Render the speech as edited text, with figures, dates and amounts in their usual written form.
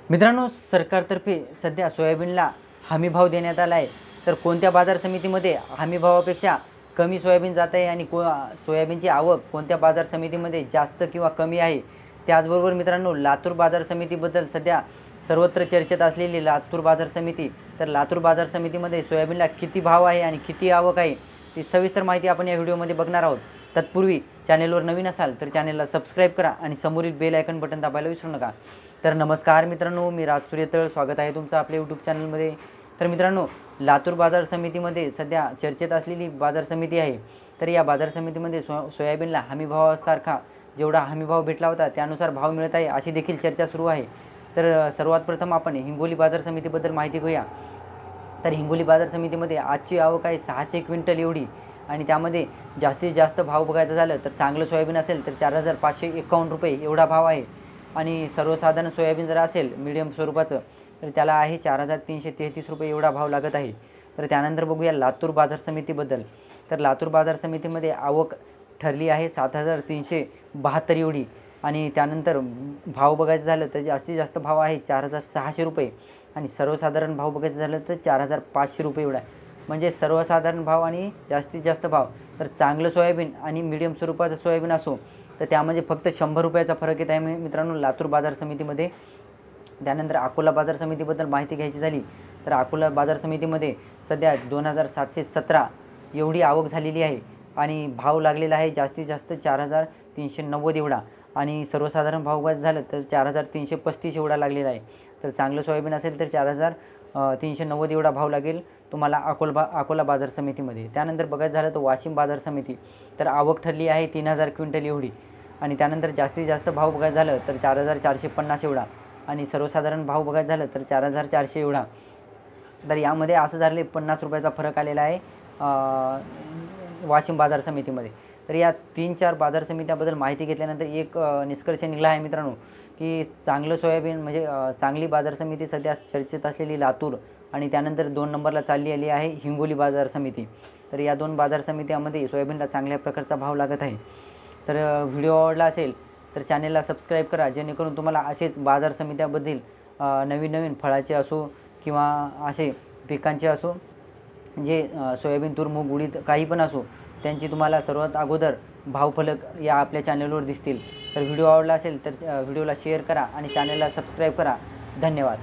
मित्रांनो, सरकारतर्फे सध्या सोयाबीनला हमी भाव देण्यात आला आहे। तर कोणत्या बाजार समितीमध्ये हमी भावापेक्षा कमी सोयाबीन जात आहे आणि सोयाबीनची आवक कोणत्या बाजार समितीमध्ये जास्त किंवा कमी आहे। त्याचबरोबर मित्रांनो, लातूर बाजार समितीबद्दल सध्या सर्वत्र चर्चेत असलेली लातूर बाजार समिती, तर लातूर बाजार समितीमध्ये सोयाबीनला किती भाव आहे आणि किती आवक आहे ती सविस्तर माहिती आपण या व्हिडिओमध्ये बघणार आहोत। तत्पूर्वी चॅनेलवर नवीन असाल तर चॅनेलला सबस्क्राईब करा आणि समोरील बेल आयकॉन बटन दाबायला विसरू नका। तर नमस्कार मित्रांनो, मी राज सूर्यतळ, स्वागत आहे तुमचं आपल्या यूट्यूब चॅनलमध्ये। तर मित्रांनो, लातूर बाजार समितीमध्ये सध्या चर्चेत असलेली बाजार समिती आहे। तर या बाजार समितीमध्ये सोयाबीनला हमी भावासारखा जेवढा हमी भाव भेटला होता त्यानुसार भाव मिळत आहे अशी देखील चर्चा सुरू आहे। तर सर्वात प्रथम आपण हिंगोली बाजार समितीबद्दल माहिती घेऊया। तर हिंगोली बाजार समितीमध्ये आजची आवक आहे 600 क्विंटल एवढी आणि त्यामध्ये जास्तीत जास्त भाव बघायचं झालं तर चांगलं सोयाबीन असेल तर 4551 रुपये एवढा भाव आहे आणि सर्वसाधारण सोयाबीन जर असेल मीडियम स्वरूपाचं तर त्याला आहे 4333 रुपये एवढा भाव लागत आहे। तर त्यानंतर बघूया लातूर बाजार समितीबद्दल। तर लातूर बाजार समितीमध्ये आवक ठरली आहे 7372 एवढी आणि त्यानंतर भाव बघायचं झालं तर जास्तीत जास्त भाव आहे 4600 रुपये आणि सर्वसाधारण भाव बघायचं झालं तर 4500 रुपये एवढा आहे। म्हणजे सर्वसाधारण भाव आणि जास्तीत जास्त भाव। तर चांगलं सोयाबीन आणि मीडियम स्वरूपाचं सोयाबीन असो तर त्यामध्ये फक्त 100 रुपयाचा फरक येत आहे मित्रांनो लातूर बाजार समितीमध्ये। त्यानंतर अकोला बाजार समितीबद्दल माहिती घ्यायची झाली तर अकोला बाजार समितीमध्ये सध्या 2717 एवढी आवक झालेली आहे आणि भाव लागलेला आहे जास्तीत जास्त 4390 एवढा आणि सर्वसाधारण भाव बघायचं झालं तर 4335 एवढा लागलेला आहे। तर चांगलं सोयाबीन असेल तर 4390 एवढा भाव लागेल तुम्हाला अकोला बाजार समितीमध्ये। त्यानंतर बघायचं झालं तर वाशिम बाजार समिती, तर आवक ठरली आहे 3000 क्विंटल एवढी आणि त्यानंतर जास्तीत जास्त भाव बघायचं झालं तर 4450 एवढा आणि सर्वसाधारण भाव बघायचं झालं तर 4400 एवढा। तर यामध्ये असं झाले 50 रुपयाचा फरक आलेला आहे वाशिम बाजार समितीमध्ये। तर या 3-4 बाजार समित्याबद्दल माहिती घेतल्यानंतर एक निष्कर्ष निघाला आहे मित्रांनो की चांगलं सोयाबीन म्हणजे चांगली बाजार समिती सध्या चर्चेत असलेली लातूर आणि त्यानंतर 2 नंबरला चालली आली आहे हिंगोली बाजार समिती। तर या 2 बाजार समित्यामध्ये सोयाबीनला चांगल्या प्रकारचा भाव लागत आहे। तर व्हिडिओ आवडला असेल तर चॅनेलला सबस्क्राईब करा जेणेकरून तुम्हाला असेच बाजार समित्याबद्दल नवीन नवीन फळाचे असो किंवा असे पिकांचे असो जे सोयाबीन, तूर, मूग, उडीद काही पण असो त्यांची तुम्हाला सर्वात अगोदर भावफलक या आपल्या चॅनलवर दिसतील। तर व्हिडिओ आवडला असेल तर व्हिडिओला शेअर करा आणि चॅनलला सबस्क्राईब करा। धन्यवाद।